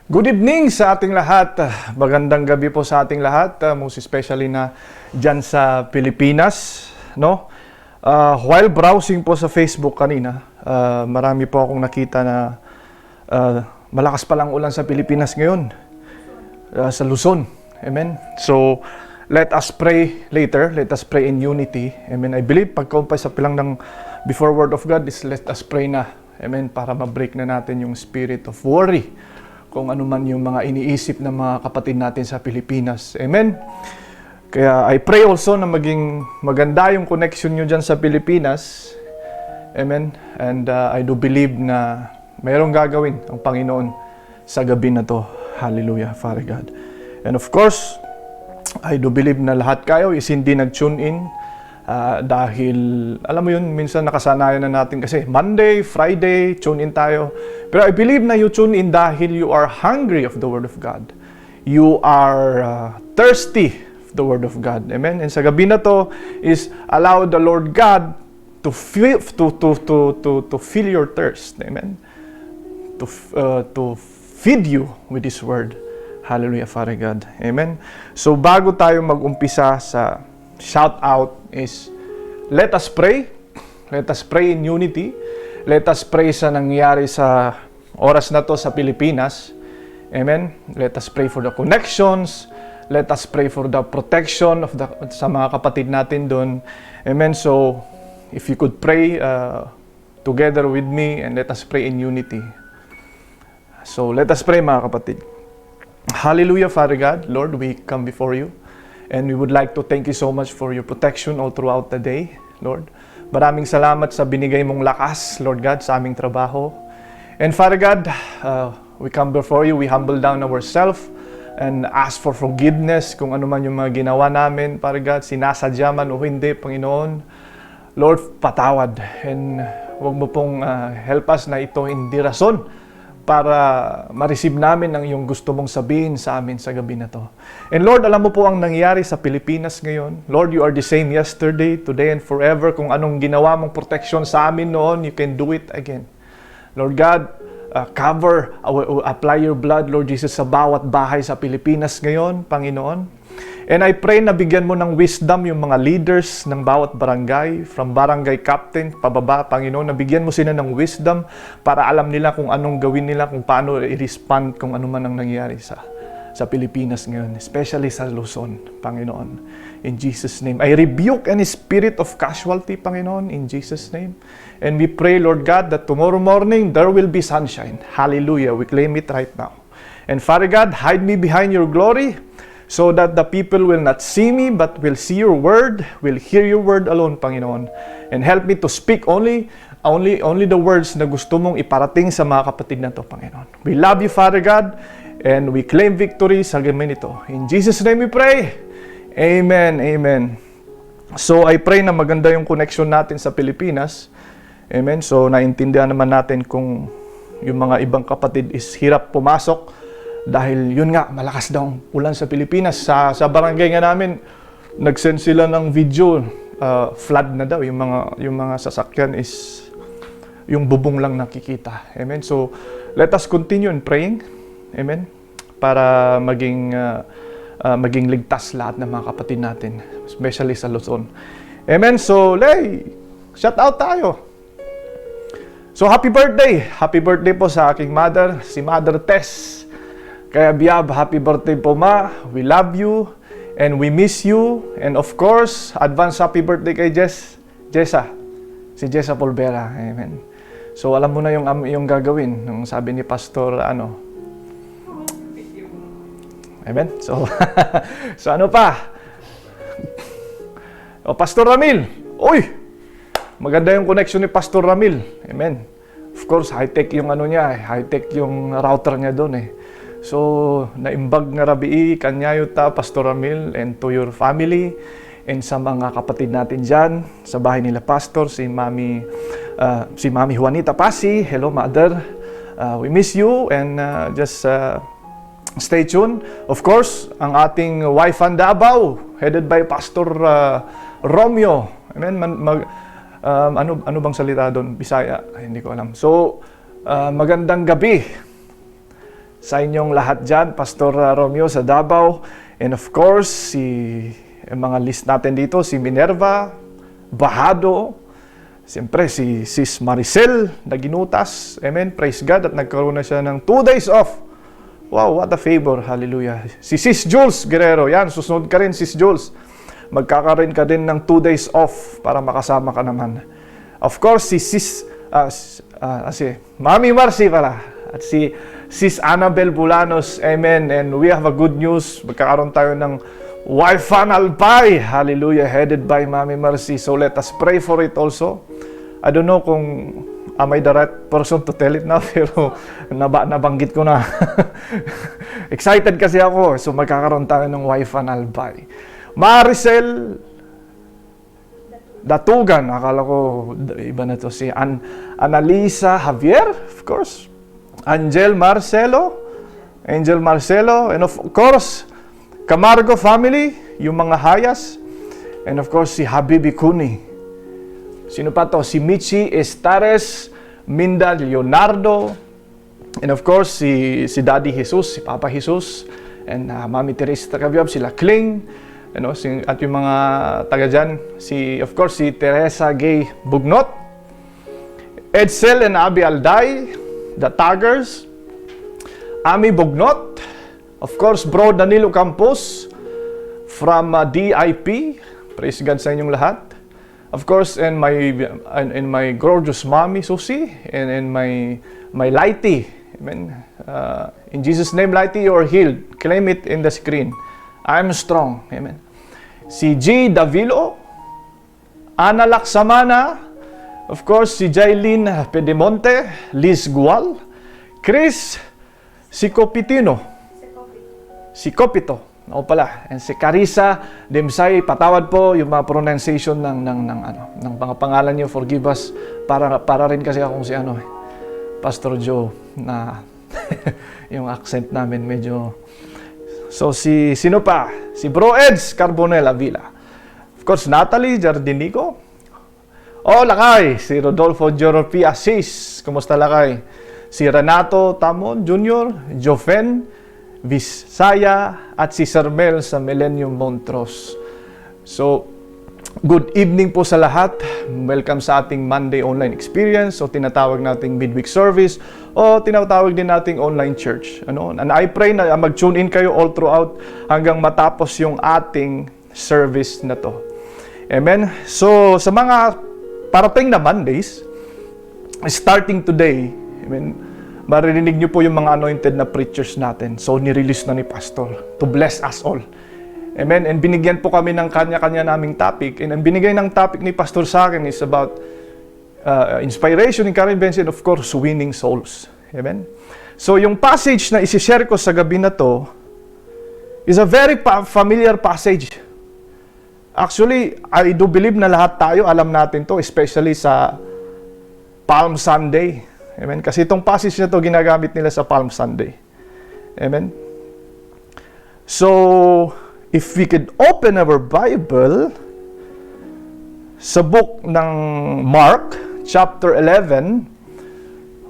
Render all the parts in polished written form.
Good evening sa ating lahat. Magandang gabi po sa ating lahat, most especially na dyan sa Pilipinas, no? While browsing po sa Facebook kanina, marami po akong nakita na malakas palang ulan sa Pilipinas ngayon, sa Luzon. Amen. So, let us pray later. Let us pray in unity. Amen. I believe pagka-umpisa pa lang ng before word of God is let us pray na. Amen. Para ma-break na natin yung spirit of worry, kung ano man yung mga iniisip ng mga kapatid natin sa Pilipinas. Amen? Kaya I pray also na maging maganda yung connection nyo dyan sa Pilipinas. Amen? And I do believe na mayroong gagawin ang Panginoon sa gabi na to. Hallelujah, Father God. And of course, I do believe na lahat kayo is hindi nag-tune in dahil, alam mo yun, minsan nakasanayan na natin kasi Monday, Friday, tune in tayo. Pero I believe na you tune in dahil you are hungry of the Word of God. You are thirsty of the Word of God. Amen? And sa gabi na to is allow the Lord God to fill your thirst. Amen? To feed you with His Word. Hallelujah, Father God. Amen? So bago tayo mag-umpisa sa shout out is let us pray. Let us pray in unity. Let us pray sa nangyari sa oras na to sa Pilipinas. Amen. Let us pray for the connections. Let us pray for the protection of sa mga kapatid natin doon. Amen. So if you could pray together with me and let us pray in unity. So let us pray, mga kapatid. Hallelujah, Father God. Lord, we come before you. And we would like to thank you so much for your protection all throughout the day, Lord. Maraming salamat sa binigay mong lakas, Lord God, sa aming trabaho. And Father God, we come before you, we humble down ourselves and ask for forgiveness kung ano man yung mga ginawa namin, Father God, sinasadya man o hindi, Panginoon. Lord, patawad. And huwag mo pong help us na ito hindi rason para ma-receive namin ang iyong gusto mong sabihin sa amin sa gabi na to. And Lord, alam mo po ang nangyari sa Pilipinas ngayon. Lord, you are the same yesterday, today, and forever. Kung anong ginawa mong protection sa amin noon, you can do it again. Lord God, apply your blood, Lord Jesus, sa bawat bahay sa Pilipinas ngayon, Panginoon. And I pray na bigyan mo ng wisdom yung mga leaders ng bawat barangay, from barangay captain, pababa, Panginoon, na bigyan mo sila ng wisdom para alam nila kung anong gawin nila, kung paano i-respond kung ano man ang nangyari sa Pilipinas ngayon, especially sa Luzon, Panginoon. In Jesus' name. I rebuke any spirit of casualty, Panginoon, in Jesus' name. And we pray, Lord God, that tomorrow morning there will be sunshine. Hallelujah. We claim it right now. And Father God, hide me behind your glory, so that the people will not see me, but will see your word, will hear your word alone, Panginoon. And help me to speak only the words na gusto mong iparating sa mga kapatid na to, Panginoon. We love you, Father God, and we claim victory sa gabi nito. In Jesus' name we pray. Amen, amen. So I pray na maganda yung connection natin sa Pilipinas. Amen. So naintindihan naman natin kung yung mga ibang kapatid is hirap pumasok, dahil yun nga, malakas daw ang ulan sa Pilipinas. Sa barangay nga namin, nag-send sila ng video, flood na daw. Yung mga sasakyan is, yung bubong lang nakikita. Amen? So, let us continue in praying. Amen? Para maging ligtas lahat ng mga kapatid natin, especially sa Luzon. Amen? So, shout out tayo. So, happy birthday! Happy birthday po sa aking mother, si Mother Tess. Kaya Biab, happy birthday po, Ma. We love you and we miss you. And of course, advance happy birthday kay Jessa. Si Jessa Polvera. Amen. So alam mo na yung gagawin. Nung sabi ni Pastor, Amen. So, so ano pa? O Pastor Ramil. Uy! Maganda yung connection ni Pastor Ramil. Amen. Of course, high-tech yung niya. High-tech yung router niya doon eh. So, naimbag nga rabii, kanyayuta, Pastor Ramil, and to your family, and sa mga kapatid natin dyan, sa bahay nila Pastor, si Mami Juanita Pasi. Hello, Mother. We miss you, and just stay tuned. Of course, ang ating Wife-an Davao, headed by Pastor Romeo. Amen? Ano bang salita doon? Bisaya? Ay, hindi ko alam. So, magandang gabi sa inyong lahat dyan, Pastor Romeo sa Davao, and of course, mga list natin dito, si Minerva, Bahado, siyempre si Sis Maricel na ginutas. Amen. Praise God at nagkaroon na siya ng 2 days off. Wow, what a favor. Hallelujah. Si Sis Jules Guerrero. Yan, susunod ka rin, Sis Jules. Magkakaroon ka din ng 2 days off para makasama ka naman. Of course, si Mami Marcy pala. At si Sis Annabel Bulanos. Amen. And we have a good news. Magkakaroon tayo ng Wi-Fi Albay. Hallelujah. Headed by Mami Marcy. So let us pray for it also. I don't know kung am I the right person to tell it now, pero nabanggit ko na. Excited kasi ako. So magkakaroon tayo ng Wi-Fi Albay. Maricel Datugan. Akala ko iba na to. Si Annalisa Javier, of course. Angel Marcelo. And of course, Camargo family, yung mga Hayas, and of course, si Habibi Kuni. Sino pa to? Si Michi Estares, Minda Leonardo, and of course, si Daddy Jesus, si Papa Jesus, and Mami Teresa Tagabyab, sila Kling, at yung mga taga dyan, of course, si Teresa Gay Bugnot, Edsel and Abi Alday, the Taggers, Ami Bugnot, of course, Bro Danilo Campos from DIP. Praise God sa inyong lahat. Of course, and my gorgeous mommy, Susie, and my Lighty. Amen. In Jesus' name, Lighty, you are healed. Claim it in the screen. I'm strong. Amen. Si G. Davilo, Ana Laksamana, of course, si Jailin Pedemonte, Liz Gual, Chris Si Copito. O pala. And si Carissa Demsay, patawad po yung mga pronunciation ng mga pangalan niyo. Forgive us. Para rin kasi akong si Pastor Joe na yung accent namin medyo. So sino pa? Si Bro Eds Carbonella Villa. Of course, Natalie Jardinico. Lakay. Si Rodolfo Joropi Assis. Kumusta Lakay? Si Renato Tamon Jr., Jofen Visaya, at si Sarmel sa Millennium Montrose. So, good evening po sa lahat. Welcome sa ating Monday online experience o tinatawag nating midweek service o tinatawag din nating online church. And I pray na mag-tune in kayo all throughout hanggang matapos yung ating service na to. Amen? So, sa mga parating na Mondays, starting today, amen, maririnig niyo po yung mga anointed na preachers natin. So, nirelease na ni Pastor to bless us all. Amen? And binigyan po kami ng kanya-kanya naming topic. And ang binigay ng topic ni Pastor sa akin is about inspiration, encouragement, and of course, winning souls. Amen? So, yung passage na isi-share ko sa gabi na to is a very familiar passage. Actually, I do believe na lahat tayo alam natin to, especially sa Palm Sunday. Amen? Kasi itong passage na to ginagamit nila sa Palm Sunday. Amen? So, if we could open our Bible sa book ng Mark, chapter 11,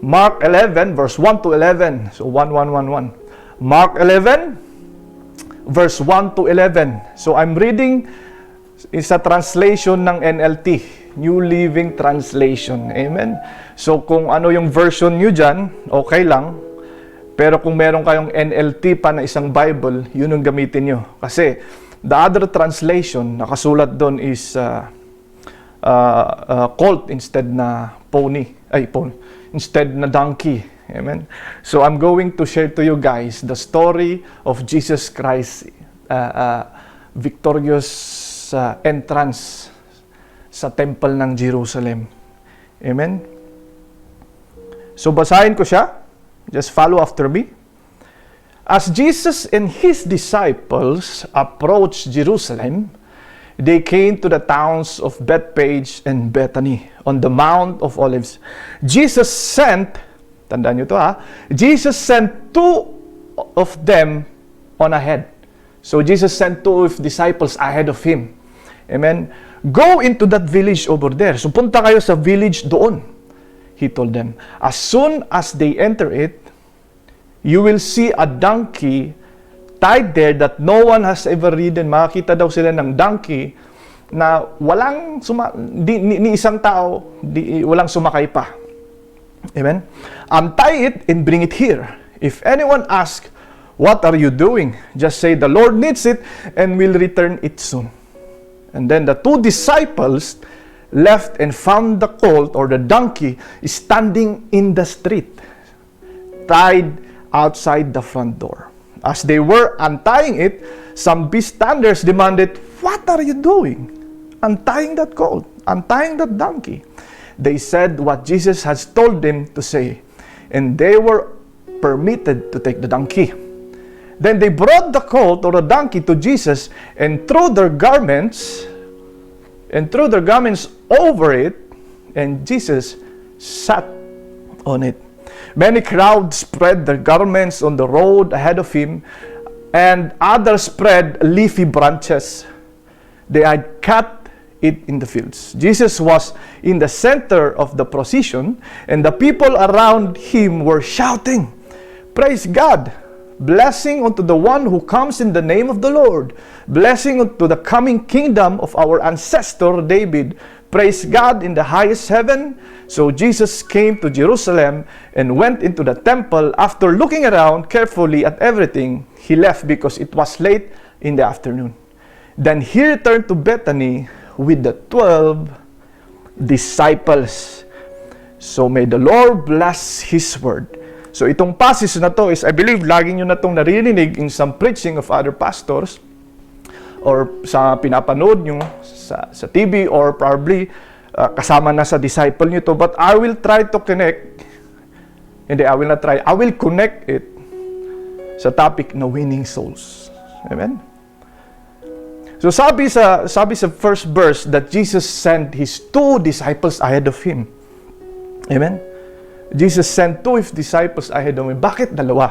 Mark 11, verse 1 to 11. So, 1. Mark 11, verse 1 to 11. So, I'm reading sa translation ng NLT. New Living Translation. Amen? So, kung ano yung version nyo dyan, okay lang. Pero kung meron kayong NLT pa na isang Bible, yun ang gamitin nyo. Kasi, the other translation, nakasulat doon is colt instead na pony. Instead na donkey. Amen? So, I'm going to share to you guys the story of Jesus Christ victorious entrance sa temple ng Jerusalem. Amen? So, basahin ko siya. Just follow after me. As Jesus and His disciples approached Jerusalem, they came to the towns of Bethpage and Bethany on the Mount of Olives. Jesus sent, tandaan nyo to Jesus sent 2 of them on ahead. So, Jesus sent 2 of disciples ahead of Him. Amen? Go into that village over there. So, punta kayo sa village doon. He told them. As soon as they enter it, you will see a donkey tied there that no one has ever ridden. Makakita daw sila ng donkey na walang ni isang tao, walang sumakay pa. Amen? Untie it and bring it here. If anyone asks, what are you doing? Just say, the Lord needs it and will return it soon. And then the two disciples left and found the colt or the donkey standing in the street, tied outside the front door. As they were untying it, some bystanders demanded, what are you doing? Untying that colt, untying that donkey. They said what Jesus has told them to say, and they were permitted to take the donkey. Then they brought the colt or the donkey to Jesus and threw their garments over it, and Jesus sat on it. Many crowds spread their garments on the road ahead of him, and others spread leafy branches. They had cut it in the fields. Jesus was in the center of the procession, and the people around him were shouting, "Praise God! Blessing unto the one who comes in the name of the Lord. Blessing unto the coming kingdom of our ancestor David. Praise God in the highest heaven." So Jesus came to Jerusalem and went into the temple. After looking around carefully at everything, he left because it was late in the afternoon. Then he returned to Bethany with the 12 disciples. So may the Lord bless His word. So itong passage na to is, I believe, lagi nyo na itong naririnig in some preaching of other pastors or sa pinapanood nyo sa TV or probably kasama na sa disciple nyo to. But I will try to connect, I will connect it sa topic na winning souls. Amen? So sabi sa first verse that Jesus sent His 2 disciples ahead of Him. Amen? Jesus sent 2 of His disciples ahead of Him. Bakit dalawa?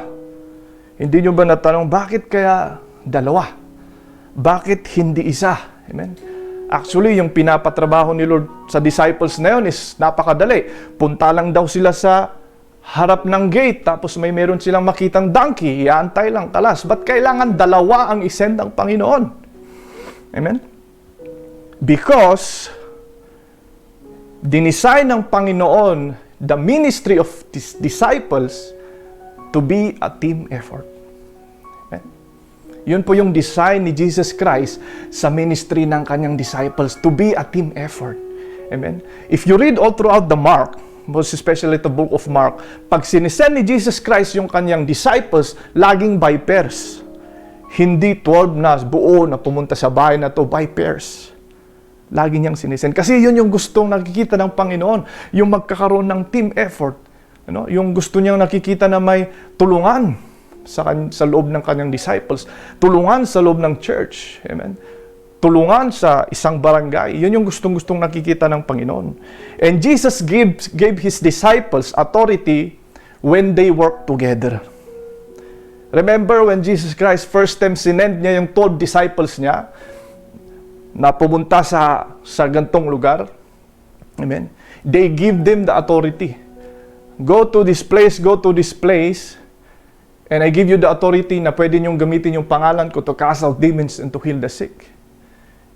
Hindi nyo ba natanong, bakit kaya dalawa? Bakit hindi isa? Amen? Actually, yung pinapatrabaho ni Lord sa disciples na yun is napakadali. Punta lang daw sila sa harap ng gate, tapos meron silang makitang donkey, iantay lang, kalas. Ba't kailangan dalawa ang isend ng Panginoon? Amen? Because dinesign ng Panginoon the ministry of these disciples to be a team effort. Amen? Yun po yung design ni Jesus Christ sa ministry ng kanyang disciples, to be a team effort. Amen? If you read all throughout the Mark, most especially the book of Mark, pag sinisend ni Jesus Christ yung kanyang disciples, laging by pairs. Hindi 12 na buo na pumunta sa bahay na to by pairs. Lagi niyang sinisend. Kasi yun yung gustong nakikita ng Panginoon, yung magkakaroon ng team effort. Yung gusto niyang nakikita na may tulungan sa loob ng kanyang disciples, tulungan sa loob ng church. Amen? Tulungan sa isang barangay. Yun yung gustong-gustong nakikita ng Panginoon. And Jesus gave His disciples authority when they work together. Remember when Jesus Christ first time sinend niya yung 12 disciples niya na pumunta sa gantong lugar? Amen? They give them the authority. Go to this place, and I give you the authority na pwede niyong gamitin yung pangalan ko to cast out demons and to heal the sick.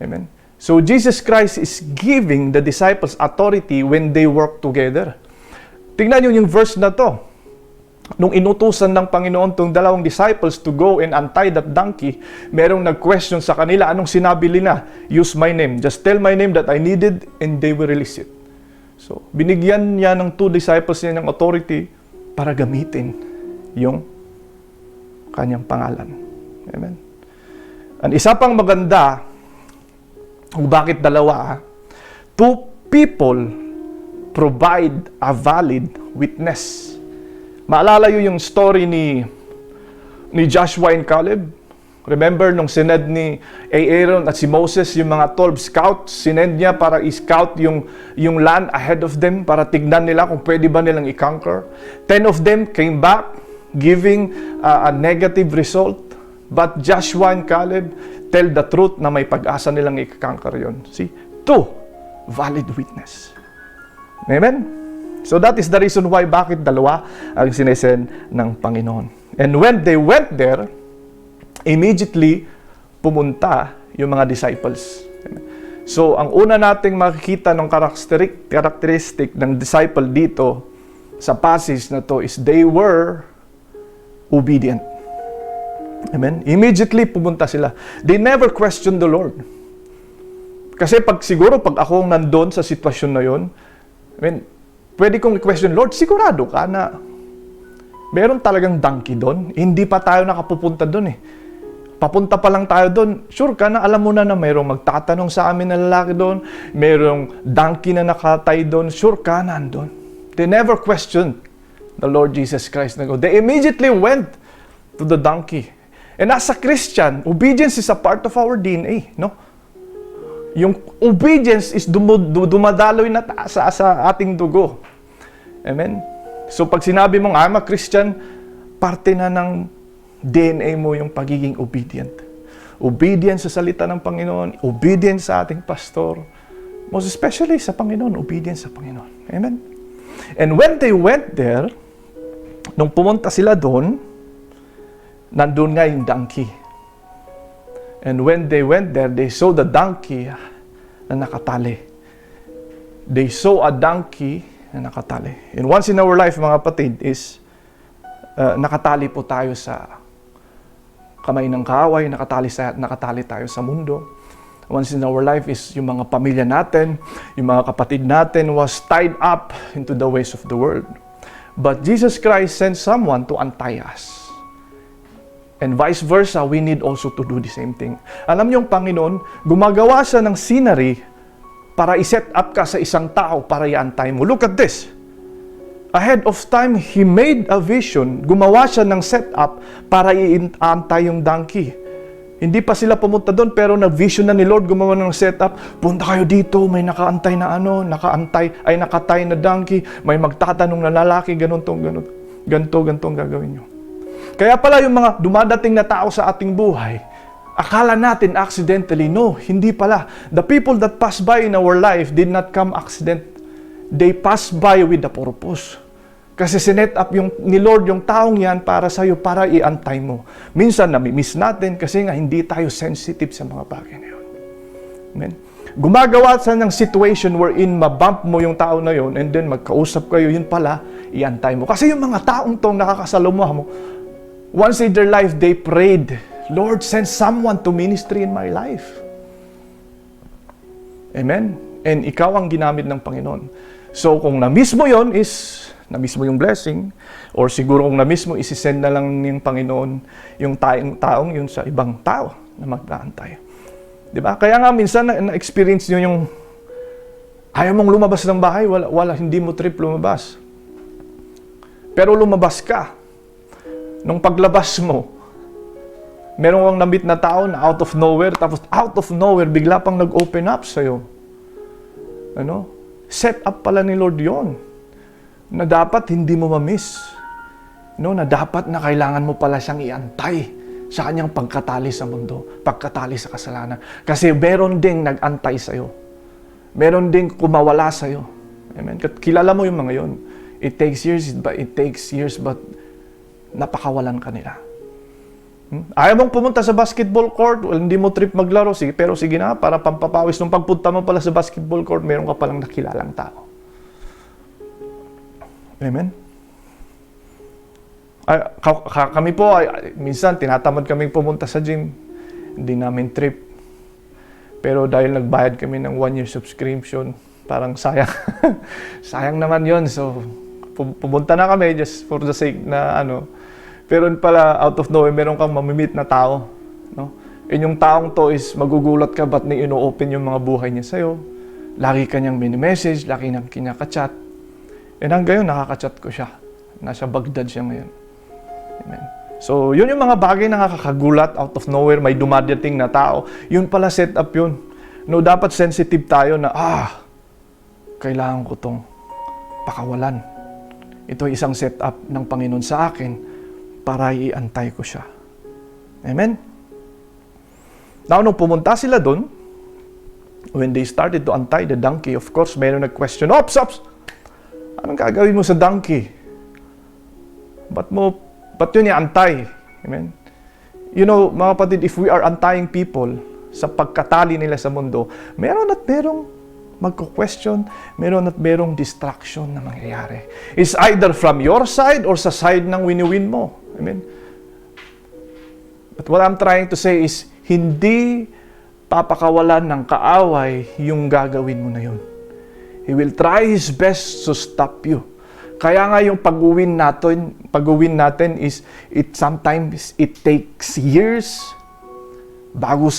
Amen? So Jesus Christ is giving the disciples authority when they work together. Tingnan niyo yung verse na to. Nung inutusan ng Panginoon tong 2 disciples to go and untie that donkey, merong nag-question sa kanila, anong sinabi nila? Use my name. Just tell my name that I needed and they will release it. So, binigyan niya ng 2 disciples niya ng authority para gamitin yung kanyang pangalan. Amen? Ang isa pang maganda, kung bakit dalawa, 2 people provide a valid witness. Maalala yung story ni Joshua and Caleb? Remember nung sined ni Aaron at si Moses, yung mga 12 scouts, sinend niya para i-scout yung land ahead of them para tignan nila kung pwede ba nilang i-conquer. 10 of them came back giving a negative result. But Joshua and Caleb tell the truth na may pag-asa nilang i-conquer yun. See? 2, valid witness. Amen? So that is the reason why bakit dalawa ang sinesend ng Panginoon. And when they went there, immediately pumunta yung mga disciples. So, ang una nating makikita ng characteristic ng disciple dito sa passage na to is they were obedient. Amen? Immediately pumunta sila. They never questioned the Lord. Kasi siguro pag ako nandun sa sitwasyon na yon, pwede kong i-question, Lord, sigurado ka na meron talagang donkey doon? Hindi pa tayo nakapupunta doon eh. Papunta pa lang tayo doon. Sure ka na, alam mo na mayroong magtatanong sa amin na lalaki doon, mayroong donkey na nakatay doon. Sure ka na andun. They never questioned the Lord Jesus Christ. They immediately went to the donkey. And as a Christian, obedience is a part of our DNA, no? Yung obedience is dumadaloy na sa ating dugo. Amen? So pag sinabi mong, I'm a Christian, parte na ng DNA mo yung pagiging obedient. Obedience sa salita ng Panginoon, obedience sa ating pastor, most especially sa Panginoon, obedience sa Panginoon. Amen? And when they went there, nung pumunta sila doon, nandun nga yung donkey. And when they went there, they saw the donkey na nakatali. They saw a donkey na nakatali. And once in our life, mga kapatid, is nakatali po tayo sa kamay ng kaaway, nakatali tayo sa mundo. Once in our life is yung mga pamilya natin, yung mga kapatid natin was tied up into the ways of the world. But Jesus Christ sent someone to untie us. And vice versa, we need also to do the same thing. Alam niyo, ang Panginoon, gumagawa siya ng scenery para i-set up ka sa isang tao para i-antay mo. Look at this. Ahead of time, He made a vision. Gumawa siya ng setup para i-antay yung donkey. Hindi pa sila pumunta doon, pero nag-vision na ni Lord, gumawa ng setup. Punta kayo dito, may nakaantay na nakatay na donkey, may magtatanong na lalaki, ganito ang gagawin nyo. Kaya pala yung mga dumadating na tao sa ating buhay, akala natin accidentally. No, hindi pala. The people that pass by in our life did not come accident. They pass by with a purpose. Kasi sinet up ni Lord yung taong yan para sa'yo, para i-antay mo. Minsan nami-miss natin kasi nga hindi tayo sensitive sa mga bagay na yun. Amen? Gumagawa sa ng situation wherein mabump mo yung tao na yun and then magkausap kayo, yun pala, i-antay mo. Kasi yung mga taong tong nakakasalumuha mo, once in their life, they prayed, Lord, send someone to ministry in my life. Amen? And ikaw ang ginamit ng Panginoon. So, kung na-miss mo yun is, na-miss mo yung blessing, or siguro kung na-miss mo, isisend na lang ng Panginoon yung taong yun sa ibang tao na mag-aantay. Diba? Kaya nga, minsan na-experience nyo yung ayaw mong lumabas ng bahay, hindi mo trip lumabas. Pero lumabas ka. Nung paglabas mo, meron kang na-meet na tao na out of nowhere, tapos out of nowhere, bigla pang nag-open up sa'yo. Set up pala ni Lord yon na dapat hindi mo ma-miss. Na dapat na kailangan mo pala siyang iantay sa kanyang pagkatali sa mundo, pagkatali sa kasalanan. Kasi meron ding nag-antay sa'yo. Meron ding kumawala sa'yo. Amen? Kilala mo yung mga yon. It takes years, but napakawalan ka nila. Ayaw mong pumunta sa basketball court, hindi mo trip maglaro, pero sige na, para pampapawis. Nung pagpunta mo pala sa basketball court, meron ka palang nakilalang tao. Amen? Kami po, minsan tinatamad kami pumunta sa gym, hindi namin trip. Pero dahil nagbayad kami ng 1-year subscription, parang sayang. Sayang naman yon. So, pumunta na kami just for the sake na pero pala out of nowhere meron kang mamimit na tao, no? Yung taong to is magugulat ka ba't na ino-open yung mga buhay niya sa'yo. Lagi kanyang mini-message, lagi nang kinaka-chat. And hanggang ngayon nakaka-chat ko siya. Nasa Baghdad siya ngayon. Amen. So, yun yung mga bagay na nakakagulat out of nowhere, may dumadating na tao. Yun pala set up yun. No, dapat sensitive tayo na kailangan ko tong pakawalan. Ito ay isang setup ng Panginoon sa akin para iantay ko siya. Amen? Now, nung pumunta sila doon, when they started to untie the donkey, of course, mayroon nag-question, Ops! Anong gagawin mo sa donkey? Ba't mo But yun yung antay. Amen? You know, mga kapatid, if we are antayin people sa pagkatali nila sa mundo, meron at merong magko-question, meron at merong distraction na mangyayari. It's either from your side or sa side ng wini-win mo. Amen? But what I'm trying to say is, hindi papakawalan ng kaaway yung gagawin mo na yun. He will try his best to stop you. Kaya nga yung pag-uwin natin is, sometimes it takes years bago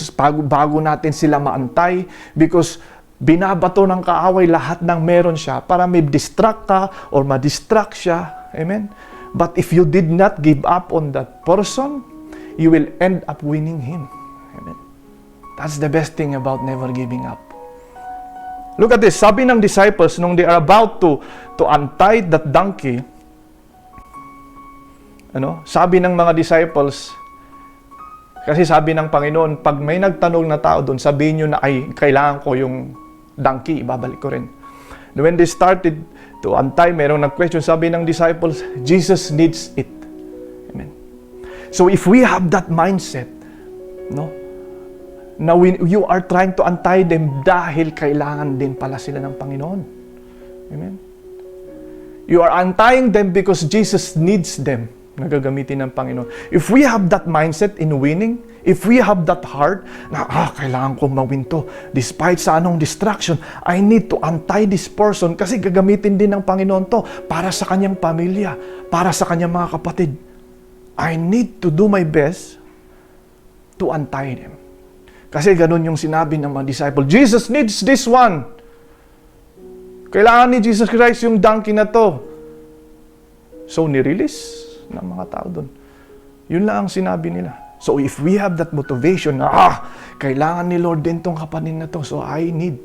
natin sila maantay, because binabato ng kaaway lahat ng meron siya para may distract ka or ma-distract siya. Amen? But if you did not give up on that person, you will end up winning him. Amen? That's the best thing about never giving up. Look at this. Sabi ng disciples, nung they are about to untie that donkey, sabi ng mga disciples, kasi sabi ng Panginoon, pag may nagtanong na tao doon, sabihin nyo na, ay, kailangan ko yung donkey, ibabalik ko rin. When they started to untie, merong nag-question, sabi ng disciples, Jesus needs it. Amen. So if we have that mindset, na you are trying to untie them dahil kailangan din pala sila ng Panginoon. Amen? You are untying them because Jesus needs them na gagamitin ng Panginoon. If we have that mindset in winning, if we have that heart na, kailangan kong mawin to, despite sa anong distraction, I need to untie this person kasi gagamitin din ng Panginoon to para sa kanyang pamilya, para sa kanyang mga kapatid. I need to do my best to untie them. Kasi ganun yung sinabi ng mga disciple, Jesus needs this one. Kailangan ni Jesus Christ yung donkey na to. So, nirelease ng mga tao doon. Yun lang ang sinabi nila. So, if we have that motivation na, kailangan ni Lord din tong kapatid na to, so I need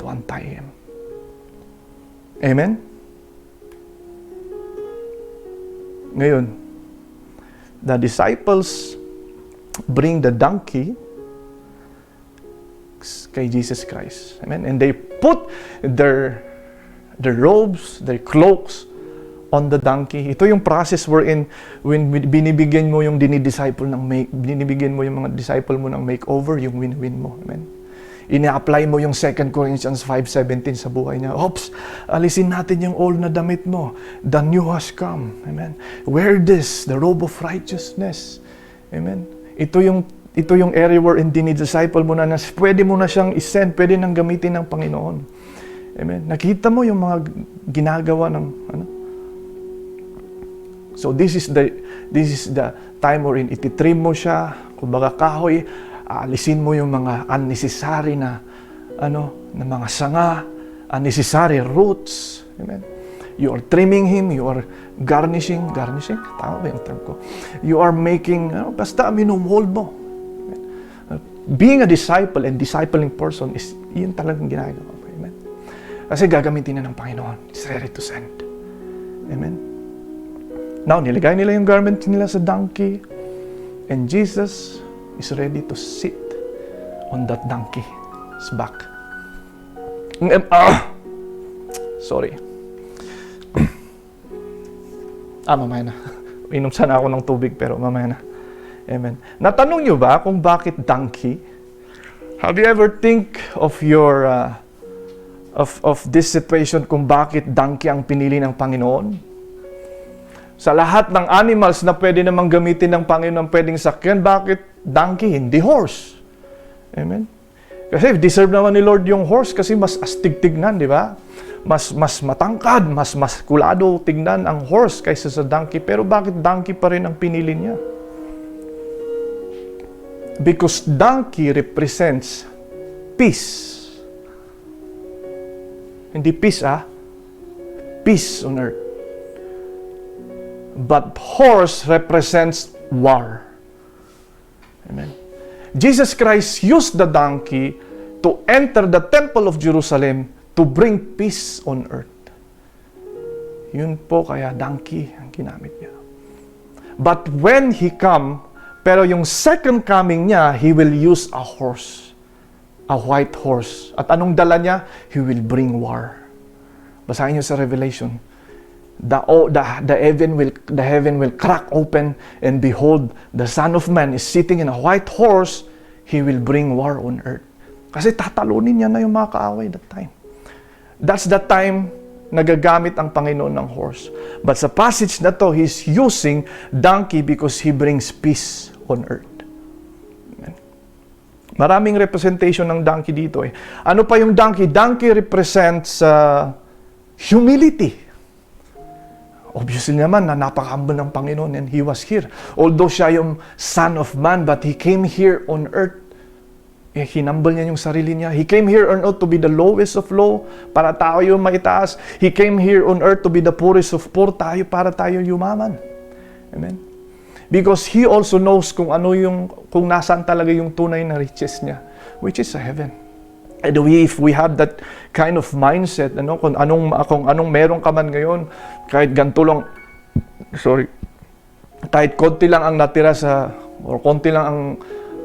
to untie him. Amen? Ngayon, the disciples bring the donkey kay Jesus Christ. Amen? And they put their robes, their cloaks on the donkey. Ito yung process wherein when binibigyan mo yung binibigyan mo yung mga disciple mo ng makeover, yung win-win mo. Amen? Ina-apply mo yung 2 Corinthians 5:17 sa buhay niya. Oops, alisin natin yung old na damit mo. The new has come. Amen? Wear this, the robe of righteousness. Amen? Ito yung area wherein dinidisciple mo na pwede mo na siyang isend, pwede nang gamitin ng Panginoon. Amen? Nakita mo yung mga ginagawa ng So this is the time wherein ititrim mo siya, kumbaga kahoy, alisin mo yung mga unnecessary na na mga sanga, unnecessary roots. Amen? You are trimming him, you are garnishing, tama ba yung term ko? You are making, basta minumuhold mo. Being a disciple and discipling person is yun talagang ginagawa. Amen? Kasi gagamitin na ng Panginoon. It's ready to send. Amen? Now, nilagay nila yung garment nila sa donkey, and Jesus is ready to sit on that donkey's back. Sorry. Mamaya na. Inom sana ako ng tubig, pero mamaya na. Amen. Natanong nyo ba kung bakit donkey? Have you ever think of your of this situation kung bakit donkey ang pinili ng Panginoon? Sa lahat ng animals na pwede namang gamitin ng Panginoon, pwedeng sakyan, bakit donkey, hindi horse? Amen. Kasi deserve naman ni Lord yung horse kasi mas astig tignan, di ba? Mas matangkad, mas maskulado tignan ang horse kaysa sa donkey. Pero bakit donkey pa rin ang pinili niya? Because donkey represents peace. Hindi peace, peace on earth. But horse represents war. Amen. Jesus Christ used the donkey to enter the temple of Jerusalem to bring peace on earth. Yun po kaya donkey ang ginamit niya. But when he pero yung second coming niya, he will use a horse. A white horse. At anong dala niya? He will bring war. Basahin niyo sa Revelation. the heaven will crack open, and behold, the Son of Man is sitting in a white horse. He will bring war on earth. Kasi tatalunin niya na yung mga kaaway that time. That's the time nagagamit ang Panginoon ng horse. But sa passage na to, He's using donkey because He brings peace on earth. Amen. Maraming representation ng donkey dito eh. Ano pa yung donkey? Donkey represents humility. Obviously naman na napaka-humble ng Panginoon and He was here. Although siya yung Son of Man, but He came here on earth. Hinumble niya yung sarili niya. He came here on earth to be the lowest of low, para tayo yung maitaas. He came here on earth to be the poorest of poor, para tayo yumaman. Amen? Because He also knows kung nasaan talaga yung tunay na riches niya, which is sa heaven. And if we have that kind of mindset, kung anong meron ka man ngayon, kahit ganito lang, kahit konti lang ang natira or konti lang ang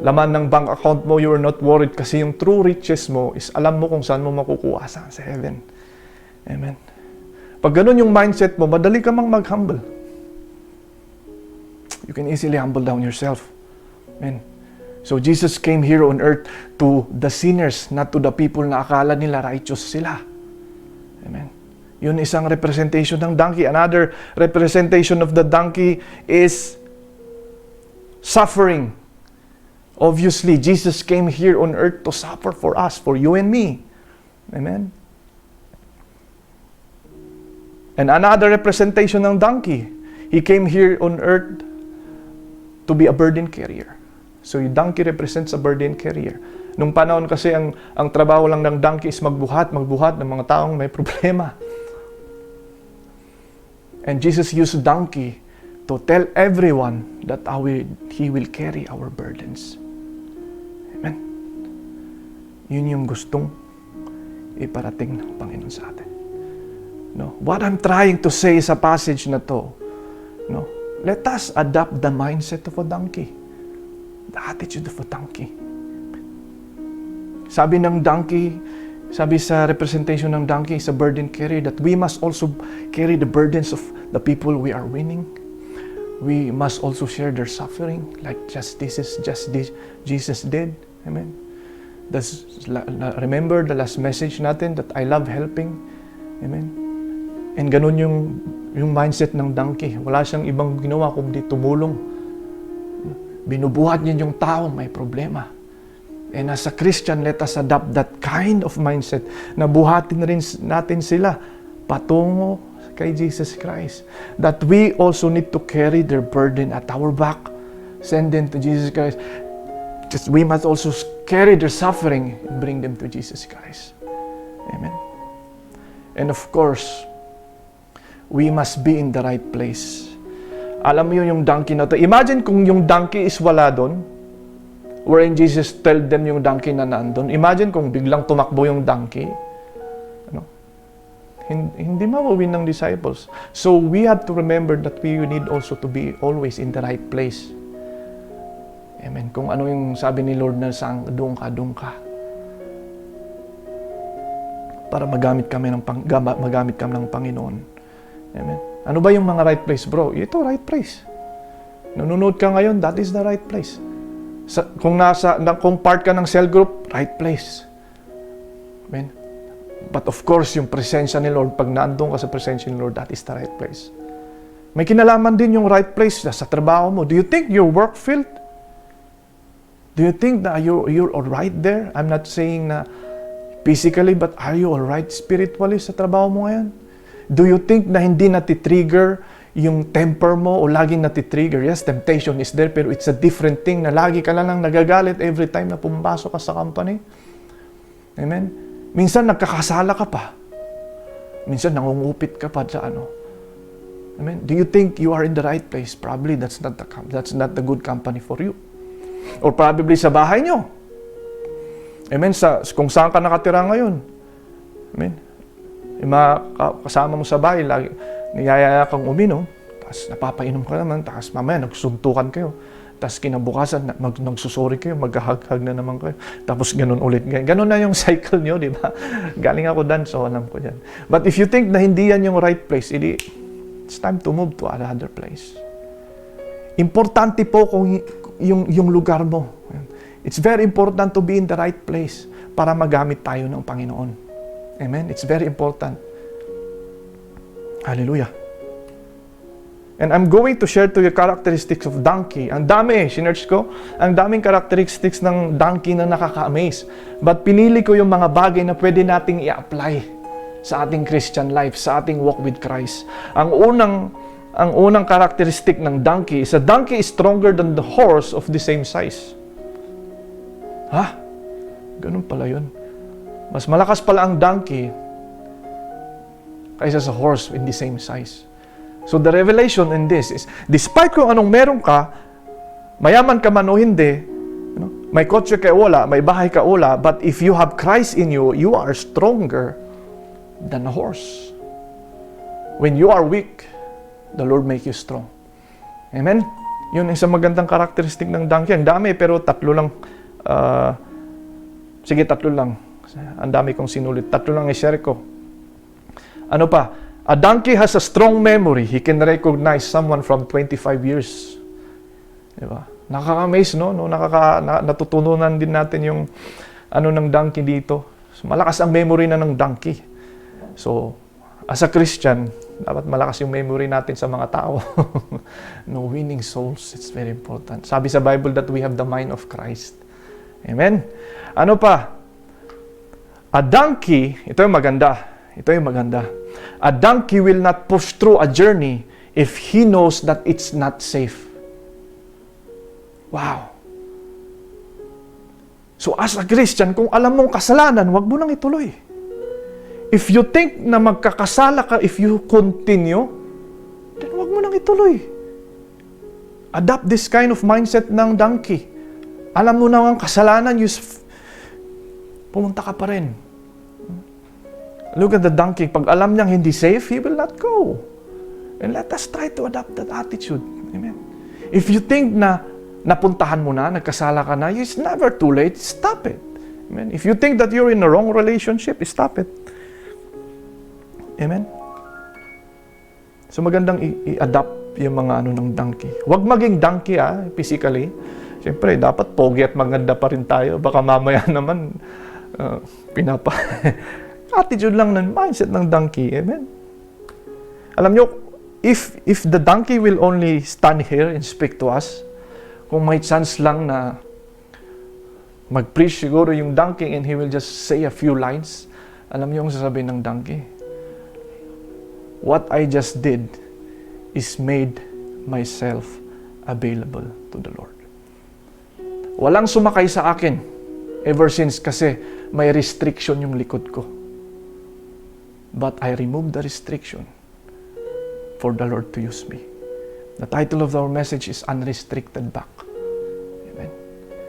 laman ng bank account mo, you are not worried kasi yung true riches mo is alam mo kung saan mo makukuha sa heaven. Amen. Pag ganun yung mindset mo, madali ka mang mag-humble. You can easily humble down yourself. Amen. So Jesus came here on earth to the sinners, not to the people na akala nila righteous sila. Amen. Yun isang representation ng donkey. Another representation of the donkey is suffering. Obviously, Jesus came here on earth to suffer for us, for you and me. Amen? And another representation ng donkey, He came here on earth to be a burden carrier. So, yung donkey represents a burden carrier. Nung panahon kasi, ang trabaho lang ng donkey is magbuhat ng mga taong may problema. And Jesus used donkey to tell everyone that He will carry our burdens. Amen? Yun yung gustong iparating ng Panginoon sa atin. No? What I'm trying to say sa passage na to, no? Let us adopt the mindset of a donkey. The attitude of a donkey. Sabi sa representation ng donkey is a burden carrier, that we must also carry the burdens of the people we are winning. We must also share their suffering like Jesus did. Amen. Remember the last message natin that I love helping. Amen. And ganun yung mindset ng donkey. Wala siyang ibang ginawa kundi tumulong. Binubuhat niya yung tao may problema. And as a Christian, let us adopt that kind of mindset na buhatin rin natin sila patungo kay Jesus Christ. That we also need to carry their burden at our back. Send them to Jesus Christ. Just we must also carry their suffering and bring them to Jesus Christ. Amen. And of course, we must be in the right place. Alam mo yung donkey na to. Imagine kung yung donkey is wala doon, wherein Jesus told them yung donkey na nandun. Imagine kung biglang tumakbo yung donkey. Hindi mawawin ng disciples. So we have to remember that we need also to be always in the right place. Amen. Kung ano yung sabi ni Lord na doon ka. Para magamit kami ng Panginoon. Amen. Ano ba yung mga right place, bro? Ito, right place. Nanonood ka ngayon, that is the right place. Kung part ka ng cell group, right place. Amen. But of course, yung presensya ni Lord, pag naandun ka sa presensya ni Lord, that is the right place. May kinalaman din yung right place sa trabaho mo. Do you think your work field? Do you think that you're alright there? I'm not saying na physically, but are you alright spiritually sa trabaho mo ngayon? Do you think na hindi natitrigger yung temper mo o laging natitrigger? Yes, temptation is there, pero it's a different thing na lagi ka lang nagagalit every time na pumasok ka sa company. Amen? Minsan nagkakasala ka pa. Minsan nangungupit ka pa sa Amen? Do you think you are in the right place? Probably that's not the good company for you. Or probably sa bahay nyo. Amen? Kung saan ka nakatira ngayon. Amen? Yung mga kasama mo sa bahay, lagi, niyayaya kang uminom, tapos napapainom ka naman, tapos mamaya nagsuntukan kayo. Tapos kinabukasan, nagsusori kayo, maghahag-hag na naman kayo. Tapos ganun ulit. Ganun na yung cycle nyo, di ba? Galing ako dan, so alam ko yan. But if you think na hindi yan yung right place, It's time to move to another place. Importante po kung yung lugar mo. It's very important to be in the right place para magamit tayo ng Panginoon. Amen? It's very important. Hallelujah. And I'm going to share to you characteristics of donkey. Ang dami sinerch ko. Ang daming characteristics ng donkey na nakaka-amaze. But pinili ko yung mga bagay na pwede nating i-apply sa ating Christian life, sa ating walk with Christ. Ang unang characteristic ng donkey is a donkey is stronger than the horse of the same size. Ha? Ganun pala yun. Mas malakas pala ang donkey kaysa sa horse in the same size. So the revelation in this is, despite kung anong meron ka, mayaman ka man o hindi, may kotse ka wala, may bahay ka wala, but if you have Christ in you, you are stronger than a horse. When you are weak, the Lord make you strong. Amen? Yun isang magandang karakteristik ng donkey. Ang dami, pero tatlo lang. Sige, tatlo lang. Ang dami kong sinulit. Tatlo lang i-share ko. Ano pa? A donkey has a strong memory. He can recognize someone from 25 years. Diba? Nakaka-amaze, no? Natutunan din natin yung ng donkey dito. So, malakas ang memory na ng donkey. So, as a Christian, dapat malakas yung memory natin sa mga tao. No, winning souls, it's very important. Sabi sa Bible that we have the mind of Christ. Amen? Ano pa? A donkey, ito yung maganda. A donkey will not push through a journey if he knows that it's not safe. Wow. So as a Christian, kung alam mong kasalanan, wag mo nang ituloy. If you think na magkakasala ka if you continue, then wag mo nang ituloy. Adopt this kind of mindset ng donkey. Alam mo na ang kasalanan, pumunta ka pa rin. Look at the donkey. Pag alam niyang hindi safe, he will not go. And let us try to adopt that attitude. Amen. If you think na napuntahan mo na, nagkasala ka na, it's never too late. Stop it. Amen. If you think that you're in a wrong relationship, stop it. Amen. So magandang i-adapt yung mga ng donkey. Huwag maging donkey physically. Siyempre, dapat pogi at maganda pa rin tayo. Baka mamaya naman attitude lang ng mindset ng donkey. Amen. Alam nyo, if the donkey will only stand here and speak to us, kung may chance lang na mag-preach siguro yung donkey and he will just say a few lines, alam nyo yung sasabihin ng donkey? What I just did is made myself available to the Lord. Walang sumakay sa akin ever since kasi may restriction yung likod ko. But I removed the restriction for the Lord to use me. The title of our message is Unrestricted Back. Amen.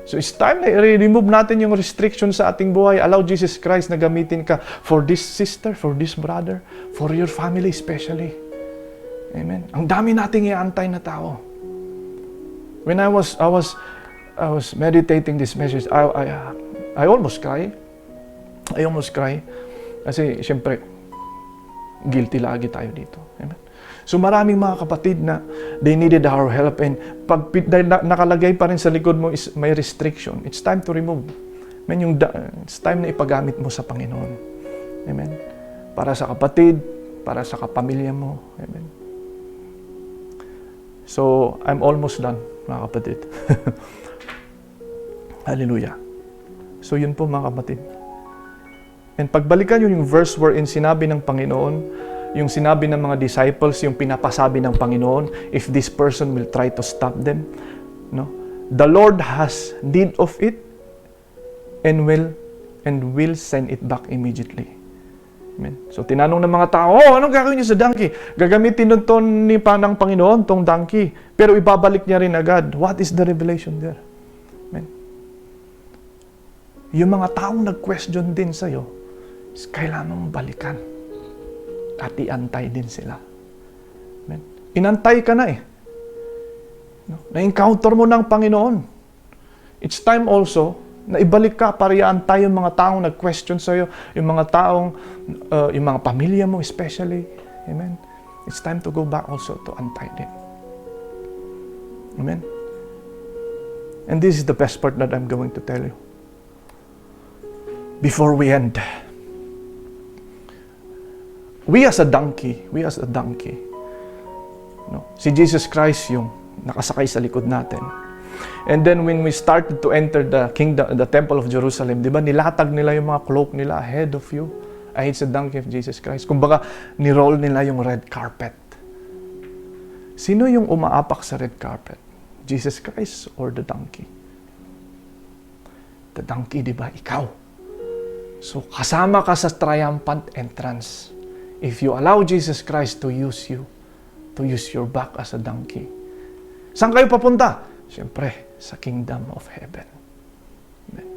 So it's time na i-remove natin yung restriction sa ating buhay. Allow Jesus Christ na gamitin ka for this sister, for this brother, for your family especially. Amen. Ang dami nating iantay na tao. When I was meditating this message, I almost cry. Kasi siyempre guilty lagi tayo dito. Amen. So maraming mga kapatid na they needed our help, and pag nakalagay pa rin sa likod mo is may restriction. It's time to remove. Amen. It's time na ipagamit mo sa Panginoon. Amen. Para sa kapatid, para sa kapamilya mo. Amen. So I'm almost done, mga kapatid. Hallelujah. So yun po, mga kapatid. And pagbalikan yun yung verse wherein sinabi ng Panginoon, yung sinabi ng mga disciples, yung pinapasabi ng Panginoon, if this person will try to stop them, no? The Lord has need of it and will send it back immediately. Amen. So tinanong ng mga tao, anong gagawin niyo sa donkey? Gagamitin nun to ni ng Panginoon, tong donkey. Pero ibabalik niya rin agad. What is the revelation there? Amen. Yung mga taong nag-question din sa'yo, kailangan mong balikan at iantay din sila. Amen. Inantay ka na no? Na-encounter mo ng Panginoon. It's time also na ibalik ka para iantay yung mga taong nag-question sa'yo, yung mga taong, yung mga pamilya mo especially. Amen. It's time to go back also to untie them. Amen? And this is the best part that I'm going to tell you. Before we end, we as a donkey, no? Si Jesus Christ yung nakasakay sa likod natin. And then when we started to enter the kingdom, the temple of Jerusalem, di ba, nilatag nila yung mga cloak nila ahead of you. It's a donkey of Jesus Christ. Kumbaga, ni-roll nila yung red carpet. Sino yung umaapak sa red carpet? Jesus Christ or the donkey? The donkey, di ba? Ikaw. So, kasama ka sa triumphant entrance. If you allow Jesus Christ to use you, to use your back as a donkey. Saan kayo papunta? Siyempre, sa kingdom of heaven. Amen.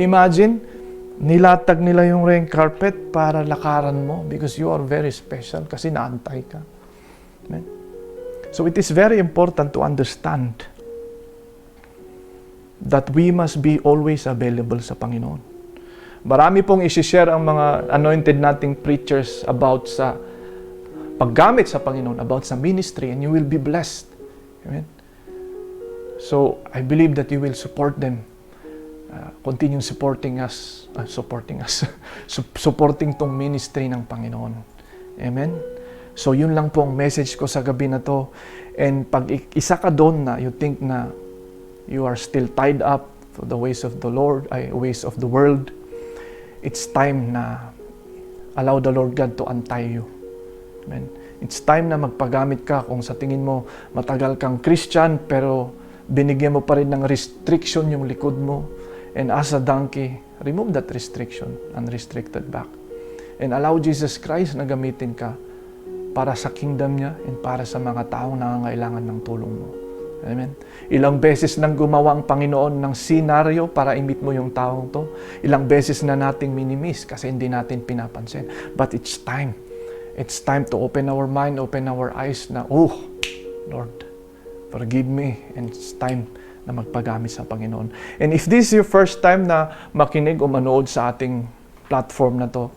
Imagine, nilatag nila yung red carpet para lakaran mo because you are very special kasi naantay ka. Amen. So it is very important to understand that we must be always available sa Panginoon. Marami pong isi-share ang mga anointed nating preachers about sa paggamit sa Panginoon, about sa ministry, and you will be blessed. Amen? So, I believe that you will support them. Continue supporting supporting tong ministry ng Panginoon. Amen? So, yun lang po ang message ko sa gabi na to. And pag isa ka doon na you think na you are still tied up to the ways of the Lord, ways of the world, it's time na allow the Lord God to untie you. Amen. It's time na magpagamit ka kung sa tingin mo matagal kang Christian pero binigyan mo pa rin ng restriction yung likod mo. And as a donkey, remove that restriction, unrestricted back. And allow Jesus Christ na gamitin ka para sa kingdom niya and para sa mga taong nangangailangan ng tulong mo. Amen. Ilang beses nang gumawa ang Panginoon ng senaryo para i-meet mo yung taong to. Ilang beses na nating minimiss kasi hindi natin pinapansin. But it's time. It's time to open our mind, open our eyes na, oh, Lord, forgive me. And it's time na magpagamit sa Panginoon. And if this is your first time na makinig o manood sa ating platform na to,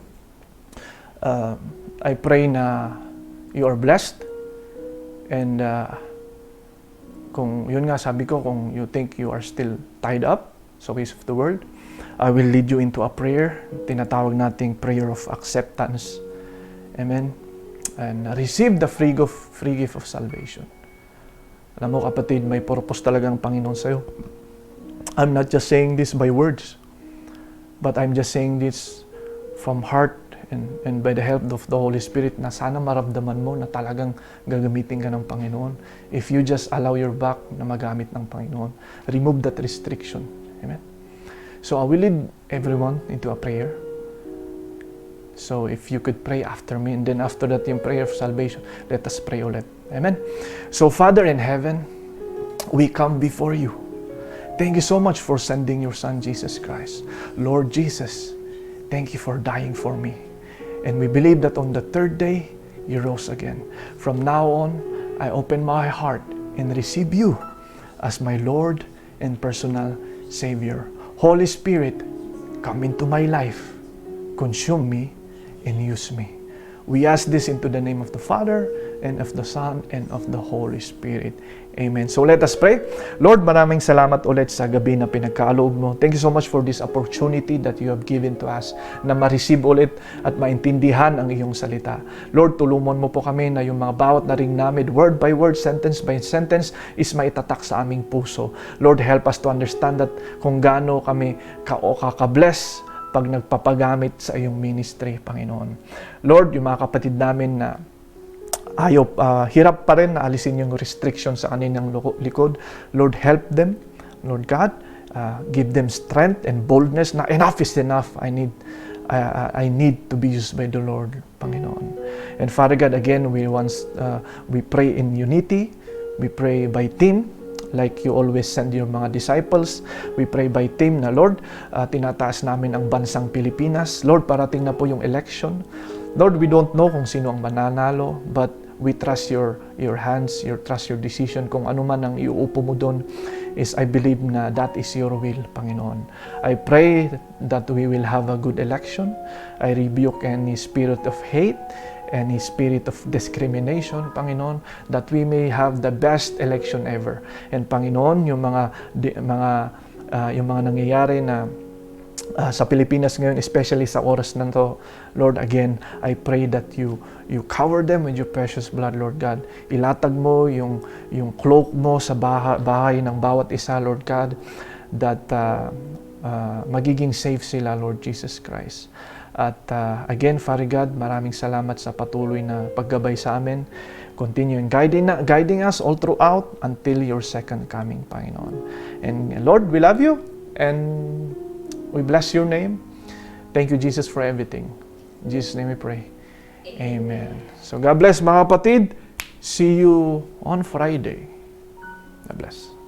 I pray na you are blessed. And kung yun nga sabi ko, kung you think you are still tied up sa ways of the world, I will lead you into a prayer. Tinatawag nating prayer of acceptance. Amen. And receive the free gift of salvation. Alam mo kapatid, may purpose talagang Panginoon sa'yo. I'm not just saying this by words, but I'm just saying this from heart and by the help of the Holy Spirit na sana maramdaman mo na talagang gagamitin ka ng Panginoon. If you just allow your back na magamit ng Panginoon, remove that restriction. Amen? So I will lead everyone into a prayer. So if you could pray after me, and then after that yung prayer of salvation, let us pray ulit. Amen? So Father in heaven, we come before you. Thank you so much for sending your Son, Jesus Christ. Lord Jesus, thank you for dying for me. And we believe that on the third day, you rose again. From now on, I open my heart and receive you as my Lord and personal Savior. Holy Spirit, come into my life, consume me, and use me. We ask this into the name of the Father, and of the Son, and of the Holy Spirit. Amen. So let us pray. Lord, maraming salamat ulit sa gabi na pinagkaaloob mo. Thank you so much for this opportunity that you have given to us na ma-receive ulit at maintindihan ang iyong salita. Lord, tulungan mo po kami na yung mga bawat na ring namin, word by word, sentence by sentence, is maitatak sa aming puso. Lord, help us to understand that kung gaano kami kaka-bless pag nagpapagamit sa iyong ministry, Panginoon. Lord, yung mga kapatid namin na hirap pa rin na alisin yung restriction sa kanilang likod. Lord, help them. Lord God, give them strength and boldness na enough is enough. I need to be used by the Lord, Panginoon. And Father God, again, we pray in unity. We pray by team, like you always send your mga disciples. We pray by team na, Lord, tinataas namin ang bansang Pilipinas. Lord, parating na po yung election. Lord, we don't know kung sino ang mananalo, but we trust your hands, trust your decision. Kung ano man ang iuupo mo doon, is I believe na that is your will, Panginoon. I pray that we will have a good election. I rebuke any spirit of hate any spirit of discrimination, Panginoon, that we may have the best election ever. And Panginoon, yung mga nangyayari na sa Pilipinas ngayon, especially sa oras na to, Lord, again, I pray that you cover them with your precious blood, Lord God. Ilatag mo yung cloak mo sa bahay ng bawat isa, Lord God, that magiging safe sila, Lord Jesus Christ. At again, Father God, maraming salamat sa patuloy na paggabay sa amin. Continue guiding us all throughout until your second coming, Panginoon. And Lord, we love you and we bless your name. Thank you, Jesus, for everything. In Jesus' name we pray. Amen. So God bless, mga kapatid. See you on Friday. God bless.